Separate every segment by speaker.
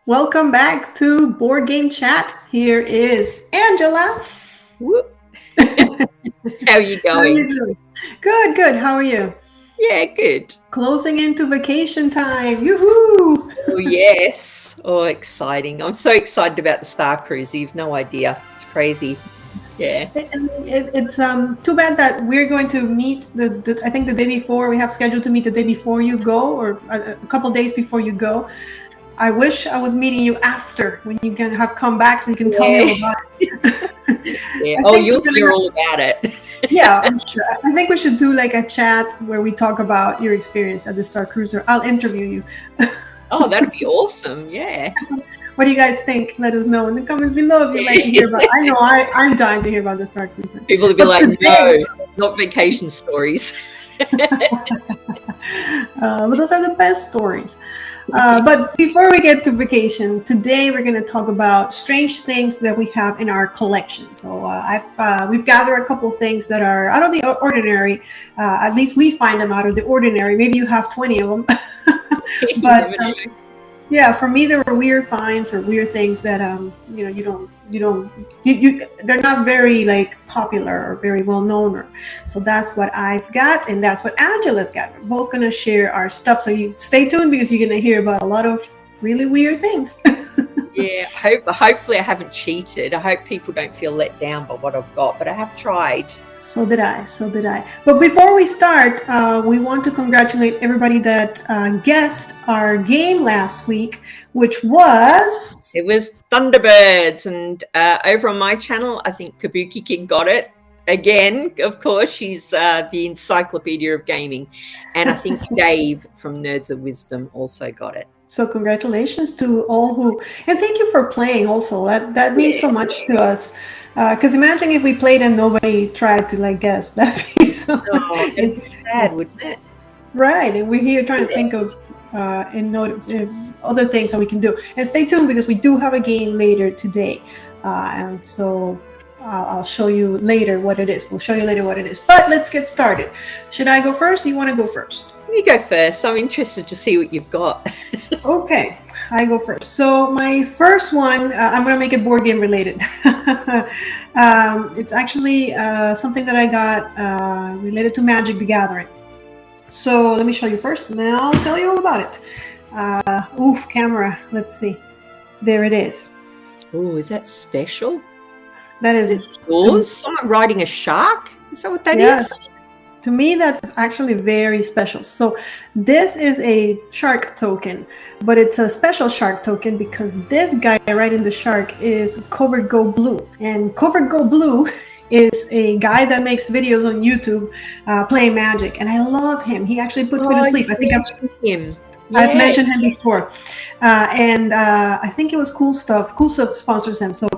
Speaker 1: Welcome back to Board Game Chat. Here is Angela.
Speaker 2: Whoop. How are you
Speaker 1: How are you
Speaker 2: going?
Speaker 1: doing? Good, good. How are you?
Speaker 2: Yeah, good.
Speaker 1: Closing into vacation time. Yoo-hoo!
Speaker 2: Oh, yes. Oh, exciting. I'm so excited about the Star Cruise. You've no idea. It's crazy. Yeah.
Speaker 1: It's too bad that we're going to meet I think the day before. We have scheduled to meet the day before you go, or a couple days before you go. I wish I was meeting you after, when you can have come back, so you can tell me all
Speaker 2: Yeah.
Speaker 1: about it.
Speaker 2: Yeah.
Speaker 1: I
Speaker 2: Oh,
Speaker 1: think
Speaker 2: you'll
Speaker 1: we're gonna
Speaker 2: hear
Speaker 1: have,
Speaker 2: all about it.
Speaker 1: yeah, I'm sure. I think we should do like a chat where we talk about your experience at the Star Cruiser. I'll interview you.
Speaker 2: Oh, that'd be awesome. Yeah.
Speaker 1: What do you guys think? Let us know in the comments below if you'd like to hear about. I know I'm dying to hear about the Star Cruiser.
Speaker 2: People would be
Speaker 1: But
Speaker 2: like,
Speaker 1: today,
Speaker 2: no, not vacation stories.
Speaker 1: but those are the best stories. But before we get to vacation, today we're going to talk about strange things that we have in our collection. So we've gathered a couple things that are out of the ordinary. At least we find them out of the ordinary. Maybe you have 20 of them.
Speaker 2: You
Speaker 1: But
Speaker 2: never know.
Speaker 1: yeah, for me, there were weird finds or weird things that they're not very like popular or very well known. So that's what I've got, and that's what Angela's got. We're both gonna share our stuff, so you stay tuned because you're gonna hear about a lot of really weird things.
Speaker 2: Yeah. Hopefully I haven't cheated. I hope people don't feel let down by what I've got, but I have tried.
Speaker 1: So did I. So did I. But before we start, we want to congratulate everybody that guessed our game last week, which was.
Speaker 2: It was Thunderbirds, and over on my channel, I think Kabuki Kid got it again. Of course, she's the encyclopedia of gaming, and I think Dave from Nerds of Wisdom also got it.
Speaker 1: So congratulations to all who, and thank you for playing also. That means so much to us. Because imagine if we played and nobody tried to like guess. That'd be so.
Speaker 2: Oh, it'd be sad, wouldn't it?
Speaker 1: Right, and we're here trying to think of other things that we can do. And stay tuned because we do have a game later today, and so I'll show you later what it is. We'll show you later what it is. But let's get started. Should I go first? Or you want to go first?
Speaker 2: You go first. I'm interested to see what you've got.
Speaker 1: Okay, I go first. So my first one, I'm going to make it board game related. It's actually something that I got related to Magic the Gathering. So let me show you first, and then I'll tell you all about it. Camera. Let's see. There it is.
Speaker 2: Oh, is that special?
Speaker 1: That is
Speaker 2: yours. Someone riding a shark? Is that what that
Speaker 1: yes.
Speaker 2: is?
Speaker 1: To me, that's actually very special. So this is a shark token, but it's a special shark token because this guy riding the shark is Covert Go Blue. And Covert Go Blue is a guy that makes videos on YouTube playing Magic. And I love him. He actually puts me to sleep. I think
Speaker 2: him.
Speaker 1: I've mentioned him before. And I think it was Cool Stuff. Cool Stuff sponsors him. So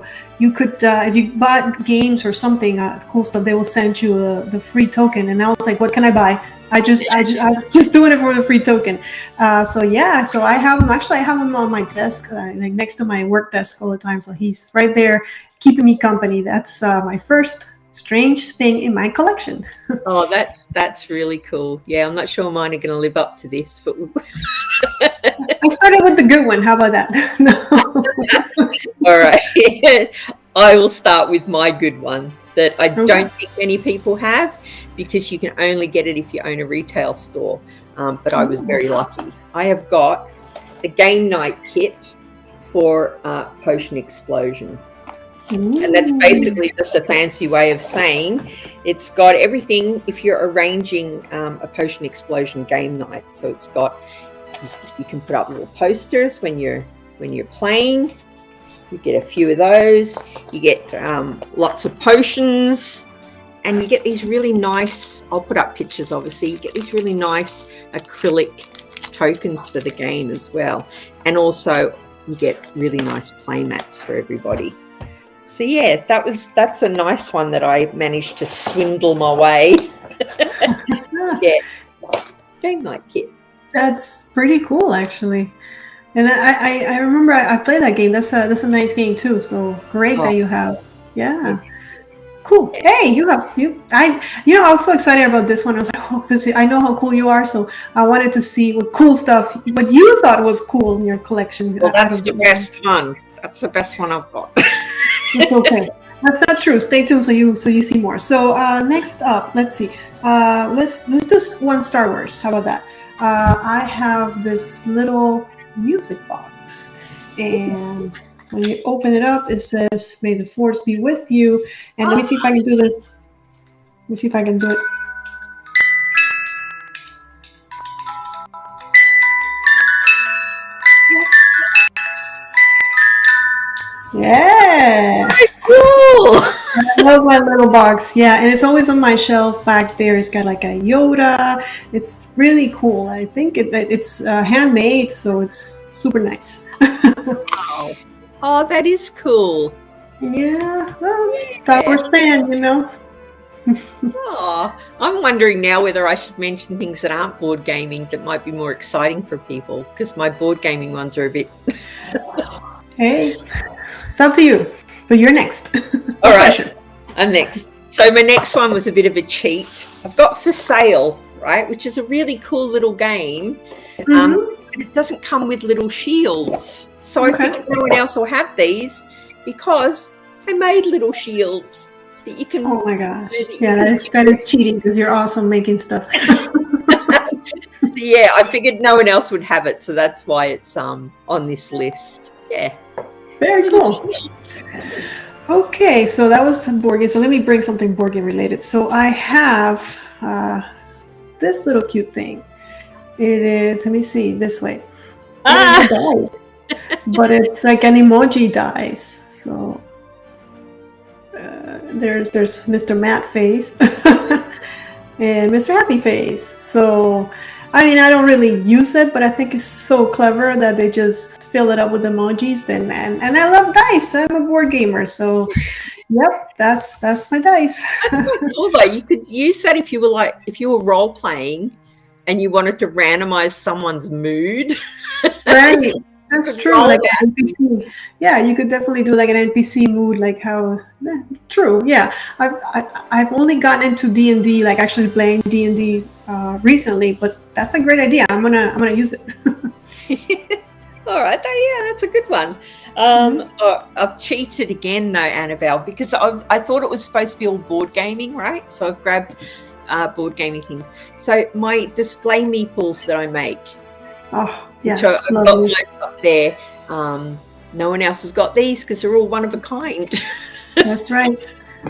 Speaker 1: you could, if you bought games or something, Cool Stuff, they will send you the free token. And I was like, what can I buy? I'm just doing it for the free token. So I have him. Actually, I have him on my desk, like next to my work desk all the time. So he's right there keeping me company. That's my first strange thing in my collection.
Speaker 2: Oh, that's really cool. Yeah, I'm not sure mine are going to live up to this, but
Speaker 1: I started with the good one. How about that? No.
Speaker 2: All right. I will start with my good one that I don't think many people have because you can only get it if you own a retail store. But I was very lucky. I have got the game night kit for Potion Explosion.
Speaker 1: Ooh.
Speaker 2: And that's basically just a fancy way of saying it's got everything if you're arranging a Potion Explosion game night. So it's got, you can put up little posters when you're playing. You get a few of those. You get lots of potions, and you get these really nice, I'll put up pictures obviously, you get these really nice acrylic tokens for the game as well. And also you get really nice play mats for everybody. So yeah, that's a nice one that I managed to swindle my way. Yeah, game night kit.
Speaker 1: That's pretty cool, actually. And I remember I played that game. That's a nice game too. So great that you have. Yeah. Cool. Hey, I was so excited about this one. I was like, oh, because I know how cool you are, so I wanted to see what cool stuff, what you thought was cool in your collection.
Speaker 2: Well, that's the best one. That's the best one I've got.
Speaker 1: It's okay. That's not true. Stay tuned so you see more. So next up, let's see. Let's do one Star Wars. How about that? I have this little music box, and when you open it up, it says, "May the Force be with you." And let me see if I can do this. Let me see if I can do it. Yeah.
Speaker 2: Very cool.
Speaker 1: I love my little box. Yeah, and it's always on my shelf back there. It's got like a Yoda. It's really cool. I think it's handmade, so it's super nice.
Speaker 2: Wow. Oh, that is cool.
Speaker 1: Yeah, well, Star Wars fan, you know.
Speaker 2: Oh, I'm wondering now whether I should mention things that aren't board gaming that might be more exciting for people, because my board gaming ones are a bit.
Speaker 1: Hey, it's up to you. But you're next.
Speaker 2: All right, I'm next. So my next one was a bit of a cheat. I've got For Sale, right, which is a really cool little game. But it doesn't come with little shields. So I figured no one else will have these because I made little shields that you can.
Speaker 1: Oh my gosh! Yeah, that is cheating because you're awesome making stuff.
Speaker 2: So yeah, I figured no one else would have it, so that's why it's on this list. Yeah.
Speaker 1: Very cool. Okay, so that was some board game. So let me bring something board game related. So I have this little cute thing. It is. Let me see this way. It's a die, but it's like an emoji dice. So there's Mr. Matt Face and Mr. Happy Face. So I mean, I don't really use it, but I think it's so clever that they just fill it up with emojis. And I love dice. I'm a board gamer, so yep, that's my dice.
Speaker 2: That's quite cool though. You could use that if you were role playing and you wanted to randomize someone's mood.
Speaker 1: Right. That's true. Like an NPC. Yeah, you could definitely do like an NPC mood, like how. True. Yeah, I've only gotten into D&D, like actually playing D&D recently, but that's a great idea. I'm gonna use it.
Speaker 2: All right. Yeah, that's a good one. I've cheated again though, Annabelle, because I thought it was supposed to be all board gaming, right? So I've grabbed board gaming things. So my display meeples that I make.
Speaker 1: Oh. Yes,
Speaker 2: I've got those up there. No one else has got these because they're all one of a kind.
Speaker 1: That's right.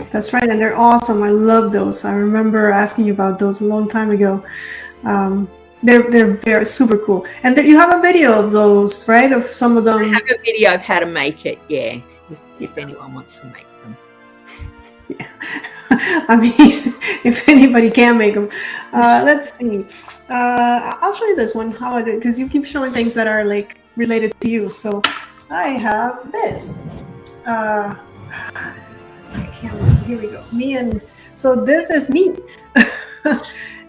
Speaker 1: That's right. And they're awesome. I love those. I remember asking you about those a long time ago. They're super cool. And you have a video of those, right? Of some of them.
Speaker 2: I have a video of how to make it, yeah. If anyone wants to make them.
Speaker 1: Yeah. I mean, if anybody can make them. Let's see. I'll show you this one. How I did, because you keep showing things that are like related to you. So I have this. I can't remember. Here we go. So this is me.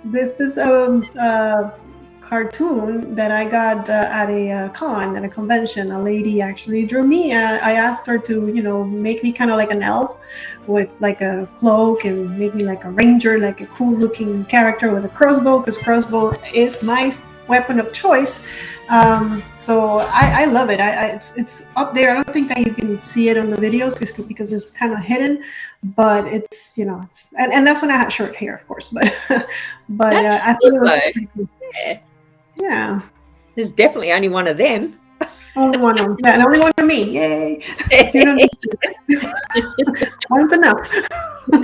Speaker 1: This is a cartoon that I got at a con, at a convention. A lady actually drew me. I asked her to, make me kind of like an elf with like a cloak and make me like a ranger, like a cool looking character with a crossbow, because crossbow is my weapon of choice. So I love it. It's up there. I don't think that you can see it on the videos because it's kind of hidden, but it's, and that's when I had short hair, of course, but I think it was pretty cool. Yeah.
Speaker 2: There's definitely only one of them.
Speaker 1: Only one of them. Yeah, and only one of me. Yay. One's enough. All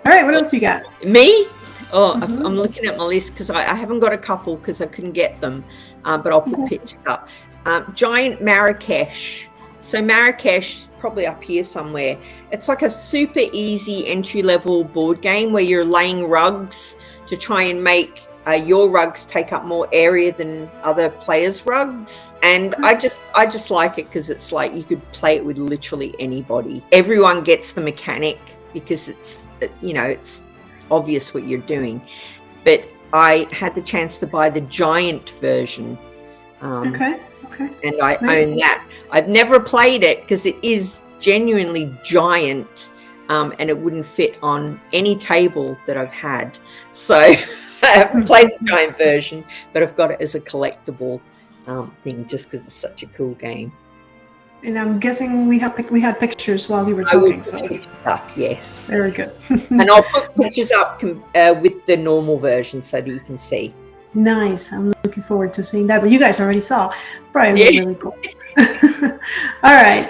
Speaker 1: right, what else you got?
Speaker 2: Me? Oh, I'm looking at my list because I haven't got a couple because I couldn't get them, but I'll put pictures up. Giant Marrakesh. So Marrakesh, probably up here somewhere. It's like a super easy entry-level board game where you're laying rugs to try and make your rugs take up more area than other players' rugs. And I just like it because it's like you could play it with literally anybody. Everyone gets the mechanic because it's obvious what you're doing. But I had the chance to buy the giant version.
Speaker 1: Okay.
Speaker 2: And I own that. I've never played it because it is genuinely giant. and it wouldn't fit on any table that I've had. So I haven't played the giant version, but I've got it as a collectible thing just because it's such a cool game.
Speaker 1: And I'm guessing we had pictures while you were talking. So
Speaker 2: up, yes.
Speaker 1: Very good.
Speaker 2: And I'll put pictures up with the normal version so that you can see.
Speaker 1: Nice. I'm looking forward to seeing that. But you guys already saw. Probably really cool. All right.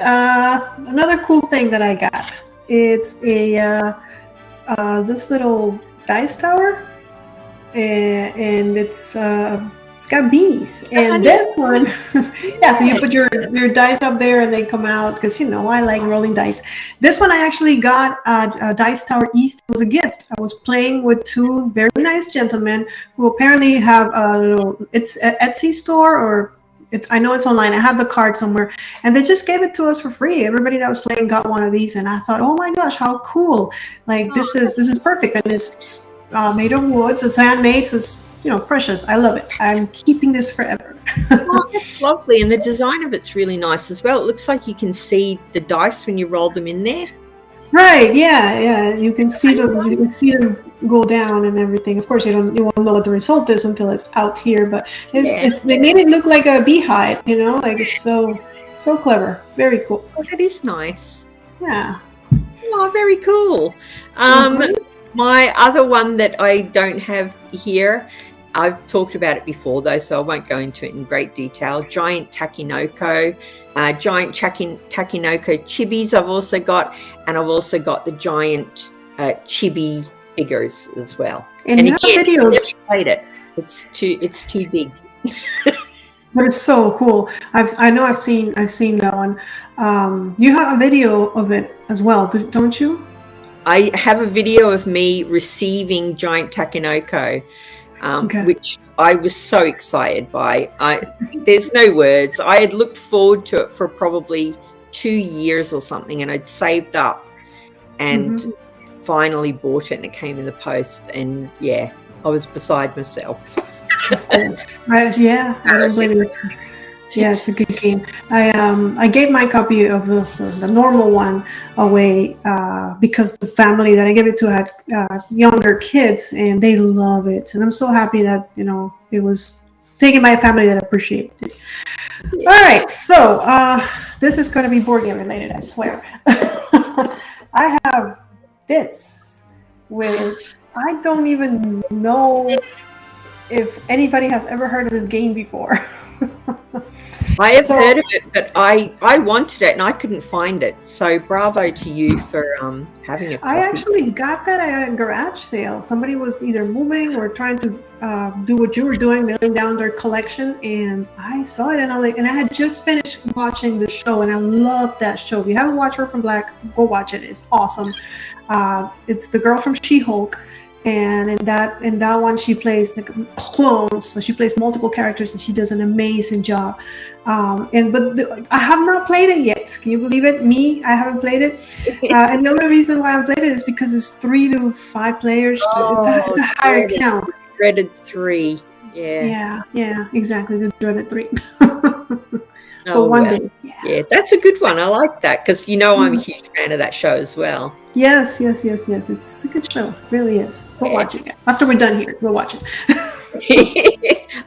Speaker 1: Another cool thing that I got. It's a this little dice tower, and it's got bees. And this one, yeah. So you put your dice up there, and they come out because I like rolling dice. This one I actually got at Dice Tower East. It was a gift. I was playing with two very nice gentlemen who apparently have a little. It's an Etsy store or. I know it's online. I have the card somewhere, and they just gave it to us for free. Everybody that was playing got one of these, and I thought, oh my gosh, how cool! Like this is perfect, and it's made of wood, so it's handmade, so it's precious. I love it. I'm keeping this forever.
Speaker 2: Oh, that's lovely, and the design of it's really nice as well. It looks like you can see the dice when you roll them in there.
Speaker 1: Right? Yeah. You can see them. You can see them go down and everything. Of course, you won't know what the result is until it's out here. But they made it look like a beehive. Like it's so clever. Very cool.
Speaker 2: Oh, that is nice.
Speaker 1: Yeah.
Speaker 2: Oh, very cool. My other one that I don't have here, I've talked about it before though, so I won't go into it in great detail. Giant Takinoko, giant Takinoko chibis I've also got, and I've also got the giant chibi figures as well.
Speaker 1: And again, videos.
Speaker 2: I've never played it. It's too big.
Speaker 1: But it's so cool. I've seen that one. You have a video of it as well, don't you?
Speaker 2: I have a video of me receiving giant Takinoko, which I was so excited by. There's no words. I had looked forward to it for probably 2 years or something, and I'd saved up and finally bought it, and it came in the post. And I was beside myself.
Speaker 1: Of course. I don't blame you. Yeah, it's a good game. I gave my copy of the normal one away because the family that I gave it to had younger kids, and they love it. And I'm so happy that it was taken by a family that appreciated it. Yeah. All right, so this is going to be board game related, I swear. I have this, which I don't even know if anybody has ever heard of this game before.
Speaker 2: I have heard of it, but I wanted it and I couldn't find it. So bravo to you for having a copy.
Speaker 1: I actually got that at a garage sale. Somebody was either moving or trying to do what you were doing, mailing down their collection, and I saw it, and I had just finished watching the show, and I love that show. If you haven't watched Her from Black, go watch it. It's awesome. It's the girl from She-Hulk. And in that one, she plays the clones, so she plays multiple characters, and she does an amazing job. I have not played it yet. Can you believe it? I haven't played it. And the only reason why I haven't played it is because it's 3 to 5 players. It's a higher count.
Speaker 2: Dreaded 3. Yeah.
Speaker 1: Yeah, exactly. The dreaded 3. Day.
Speaker 2: Yeah, that's a good one. I like that because I'm a huge fan of that show as well.
Speaker 1: Yes. It's a good show. It really is. Go watch it. After we're done here, we'll watch
Speaker 2: it.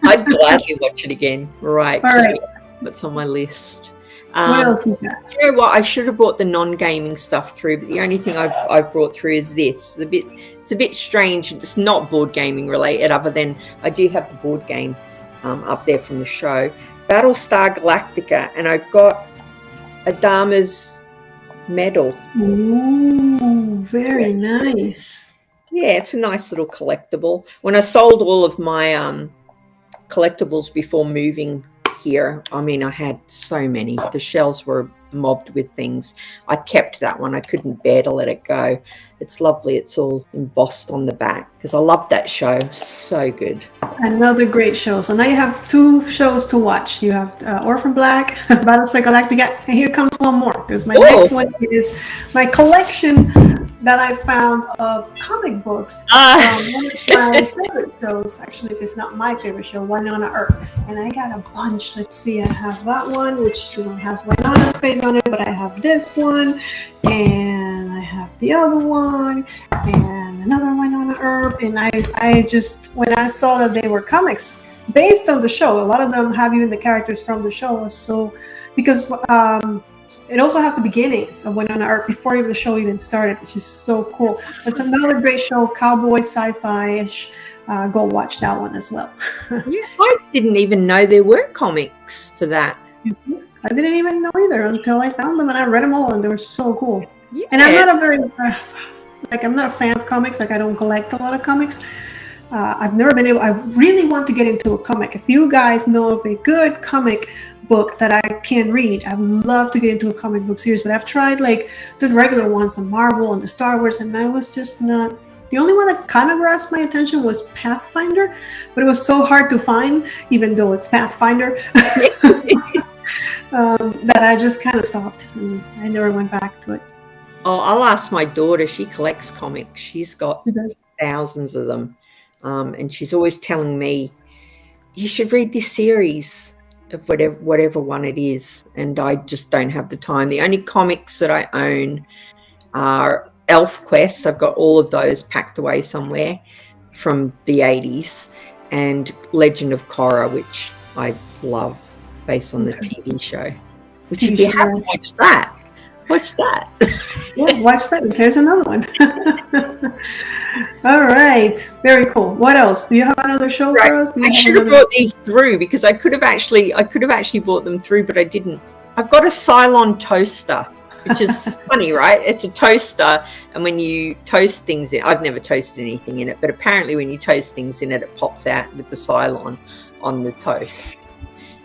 Speaker 2: I'd gladly watch it again. Right.
Speaker 1: All right.
Speaker 2: What's on my list?
Speaker 1: What else is that?
Speaker 2: You know what? I should have brought the non-gaming stuff through, but the only thing I've brought through is this. It's a bit strange. It's not board gaming related, other than I do have the board game up there from the show. Battlestar Galactica, and I've got Adama's medal.
Speaker 1: Ooh, very nice.
Speaker 2: Yeah, it's a nice little collectible. When I sold all of my collectibles before moving here, I had so many. The shelves were mobbed with things. I kept that one. I couldn't bear to let it go. It's lovely. It's all embossed on the back because I love that show. So good. Another
Speaker 1: great show. So now you have 2 shows to watch. You have Orphan Black, Battlestar Galactica, and here comes one more because my next one is my collection that I found of comic books. One of my favorite shows, actually, if it's not my favorite show, Winona Earth. And I got a bunch. Let's see, I have that one, which has Winona's face on it, but I have this one, and I have the other one, and another one on the herb. And I just, when I saw that they were comics based on the show, a lot of them have even the characters from the show. So because it also has the beginnings of Winona Earp before even the show even started, which is so cool. It's another great show, cowboy sci-fi-ish. Go watch that one as well.
Speaker 2: Yeah, I didn't even know there were comics for that.
Speaker 1: I didn't even know either until I found them and I read them all, and they were so cool.
Speaker 2: Yeah.
Speaker 1: And I'm not a very I'm not a fan of comics. Like, I don't collect a lot of comics. I've never been able. I really want to get into a comic. If you guys know of a good comic book that I can read, I would love to get into a comic book series. But I've tried like the regular ones on Marvel and the Star Wars, and I was just not. The only one that kind of grasped my attention was Pathfinder, but it was so hard to find, even though it's Pathfinder, that I just kind of stopped, and I never went back to it.
Speaker 2: Oh, I'll ask my daughter. She collects comics. She's got thousands of them. And she's always telling me, you should read this series of whatever one it is. And I just don't have the time. The only comics that I own are Elf Quest. I've got all of those packed away somewhere from the 80s, and Legend of Korra, which I love, based on the TV show. Which, if you haven't watched that, watch that.
Speaker 1: Yeah, watch that. Here's another one. All right, very cool. What else? Do you have another show for us?
Speaker 2: I should have brought these through, because I could have actually brought them through, but I didn't. I've got a Cylon toaster, which is funny, right? It's a toaster, and when you toast things in, I've never toasted anything in it, but apparently when you toast things in it, it pops out with the Cylon on the toast.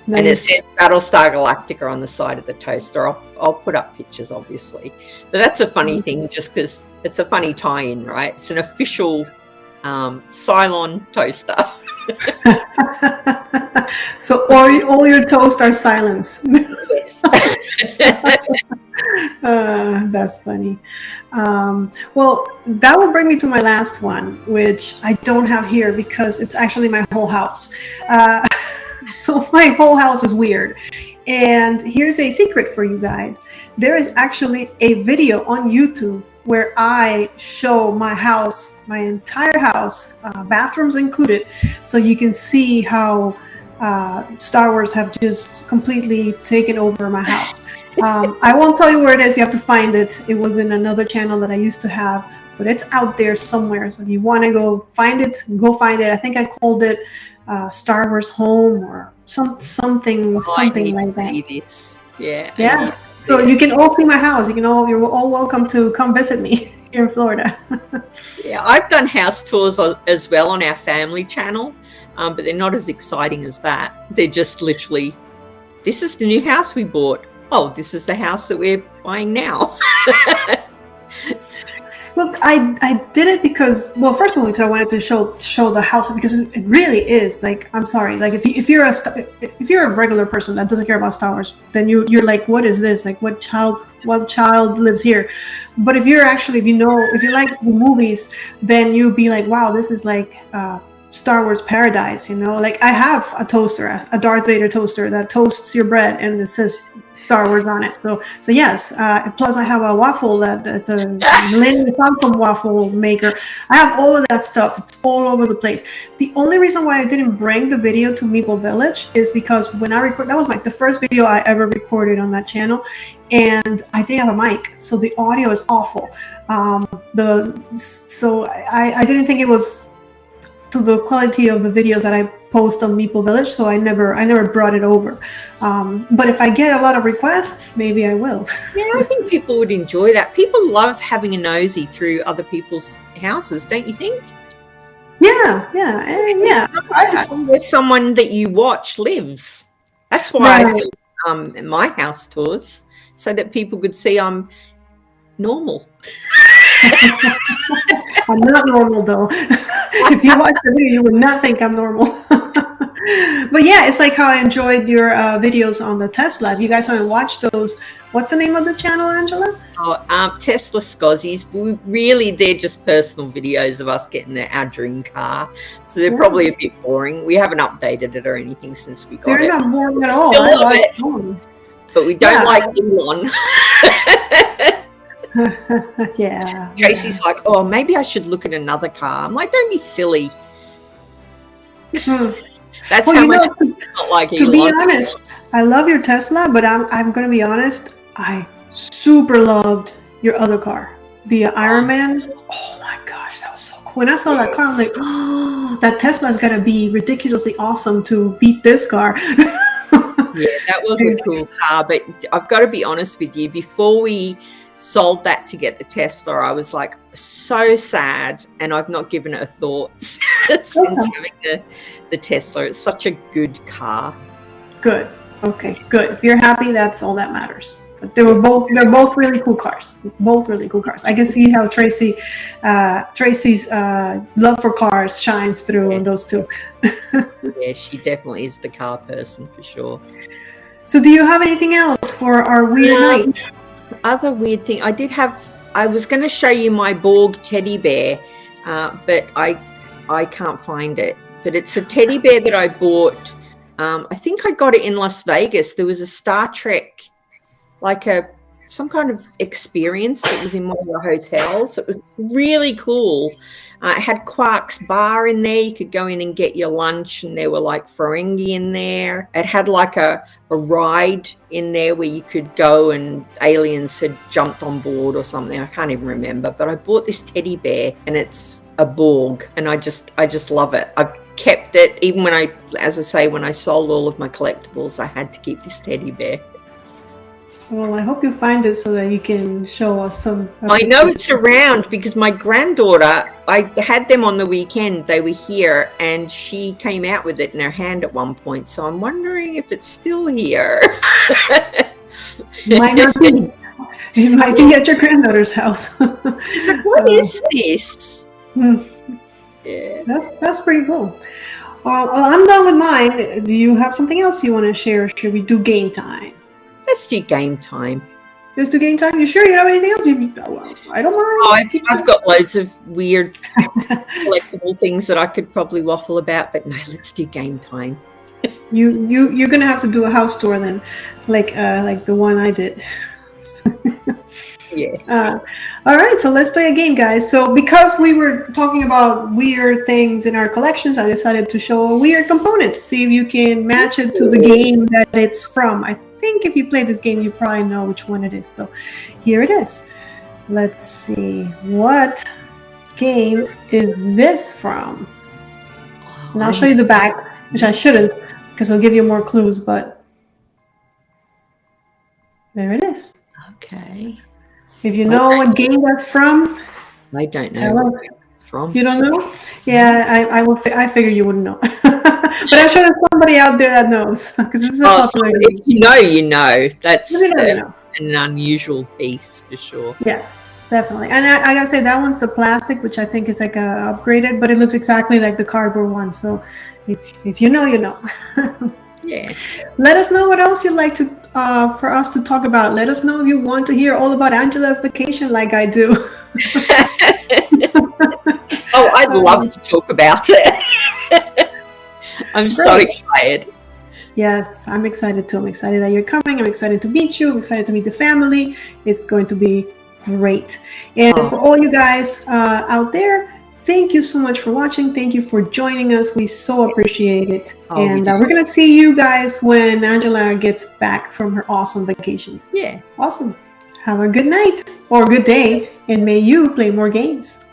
Speaker 2: Nice. And it says Battlestar Galactica on the side of the toaster. I'll put up pictures, obviously. But that's a funny thing, just because it's a funny tie-in, right? It's an official Cylon toaster.
Speaker 1: So all your toast are silence.
Speaker 2: Yes.
Speaker 1: That's funny. Well, that will bring me to my last one, which I don't have here because it's actually my whole house. So my whole house is weird. And here's a secret for you guys. There is actually a video on YouTube where I show my house, my entire house, bathrooms included, so you can see how Star Wars have just completely taken over my house. I won't tell you where it is. You have to find it. It was in another channel that I used to have, but it's out there somewhere. So if you want to go find it, go find it. I think I called it Star Wars Home or something like that. Yeah. So you can all see my house. You're all welcome to come visit me here in Florida.
Speaker 2: Yeah, I've done house tours as well on our family channel, but they're not as exciting as that. They're just literally, this is the new house we bought. Oh, this is the house that we're buying now.
Speaker 1: Well, I did it because, well, first of all, because I wanted to show the house, because it really is, like, I'm sorry, like if you're a regular person that doesn't care about Star Wars, then you're like, what is this? Like, what child lives here? But if you like the movies, then you'll be like, wow, this is like Star Wars paradise, Like, I have a toaster, a Darth Vader toaster that toasts your bread, and it says Star Wars on it. So yes. Plus, I have a waffle that's a Millennium Falcon waffle maker. I have all of that stuff. It's all over the place. The only reason why I didn't bring the video to Meeple Village is because when I record, that was the first video I ever recorded on that channel, and I didn't have a mic, so the audio is awful. So I didn't think it was to the quality of the videos that I post on Meeple Village, so I never brought it over. But if I get a lot of requests, maybe I will.
Speaker 2: Yeah, I think people would enjoy that. People love having a nosy through other people's houses, don't you think?
Speaker 1: Yeah.
Speaker 2: Where someone that you watch lives. That's why I do my house tours, so that people could see I'm normal.
Speaker 1: I'm not normal, though. If you watch the video, you would not think I'm normal. But yeah, it's like how I enjoyed your videos on the Tesla. If you guys haven't watched those, what's the name of the channel, Angela?
Speaker 2: Tesla Scozzies. Really, they're just personal videos of us getting our dream car. So they're probably a bit boring. We haven't updated it or anything since we got it.
Speaker 1: They're not boring at all.
Speaker 2: Still love it. But we don't like Elon.
Speaker 1: Yeah.
Speaker 2: Tracy's like, oh, maybe I should look at another car. I'm like, don't be silly. That's
Speaker 1: Well,
Speaker 2: how
Speaker 1: you
Speaker 2: much
Speaker 1: know,
Speaker 2: I don't like
Speaker 1: to be
Speaker 2: Elon.
Speaker 1: honest, I love your Tesla, but I'm gonna be honest. I super loved your other car, the Iron Man. Oh my gosh, that was so cool. When I saw that car, I'm like, oh, that Tesla's gonna be ridiculously awesome to beat this car.
Speaker 2: Yeah, that was a cool car, but I've got to be honest with you. Before we sold that to get the Tesla, I was like so sad, and I've not given it a thought since having the Tesla. It's such a good car.
Speaker 1: Good. Okay, good. If you're happy, that's all that matters. But they're both really cool cars. Both really cool cars. I can see how Tracy's love for cars shines through on those two.
Speaker 2: Yeah, she definitely is the car person for sure.
Speaker 1: So do you have anything else for our weird night?
Speaker 2: Other weird thing, I was going to show you my Borg teddy bear, but I can't find it. But it's a teddy bear that I bought. I think I got it in Las Vegas. There was a Star Trek, like some kind of experience that was in one of the hotels. It was really cool. It had Quark's bar in there. You could go in and get your lunch, and there were like Ferengi in there. It had like a ride in there where you could go, and aliens had jumped on board or something. I can't even remember. But I bought this teddy bear, and it's a Borg, and I just love it. I've kept it even when I sold all of my collectibles. I had to keep this teddy bear.
Speaker 1: Well, I hope you find it so that you can show us some.
Speaker 2: I know it's around because my granddaughter, I had them on the weekend. They were here, and she came out with it in her hand at one point. So I'm wondering if it's still here.
Speaker 1: Might not be. It might be at your granddaughter's house.
Speaker 2: She's like, what is this? Yeah,
Speaker 1: that's pretty cool. Well, I'm done with mine. Do you have something else you want to share? Or should we do game time?
Speaker 2: Let's do game time.
Speaker 1: Let's do game time. You sure you don't have anything else? I don't mind.
Speaker 2: Oh, I've got loads of weird collectible things that I could probably waffle about, but no, let's do game time.
Speaker 1: You're gonna have to do a house tour then, like the one I did.
Speaker 2: Yes.
Speaker 1: All right, so let's play a game, guys. So because we were talking about weird things in our collections, I decided to show a weird component. See if you can match it to the game that it's from. I think if you play this game, you probably know which one it is. So here it is. Let's see. What game is this from? And I'll show you the back, which I shouldn't, because I'll give you more clues, but there it is.
Speaker 2: Okay.
Speaker 1: If you know what game that's from,
Speaker 2: I don't know what it's from.
Speaker 1: You don't know? Yeah, I figure you wouldn't know. But I'm sure there's somebody out there that knows, because this is a popular game.
Speaker 2: If you know, you know. That's
Speaker 1: an
Speaker 2: unusual piece for sure.
Speaker 1: Yes, definitely. And I gotta say, that one's the plastic, which I think is like upgraded, but it looks exactly like the cardboard one. So if you know, you know.
Speaker 2: Yeah.
Speaker 1: Let us know what else you'd like to for us to talk about. Let us know if you want to hear all about Angela's vacation like I do.
Speaker 2: Oh, I'd love to talk about it. I'm so excited.
Speaker 1: Yes, I'm excited too. I'm excited that you're coming. I'm excited to meet you. I'm excited to meet the family. It's going to be great. And for all you guys out there, thank you so much for watching. Thank you for joining us. We so appreciate it. And we're going to see you guys when Angela gets back from her awesome vacation.
Speaker 2: Yeah.
Speaker 1: Awesome. Have a good night or good day, and may you play more games.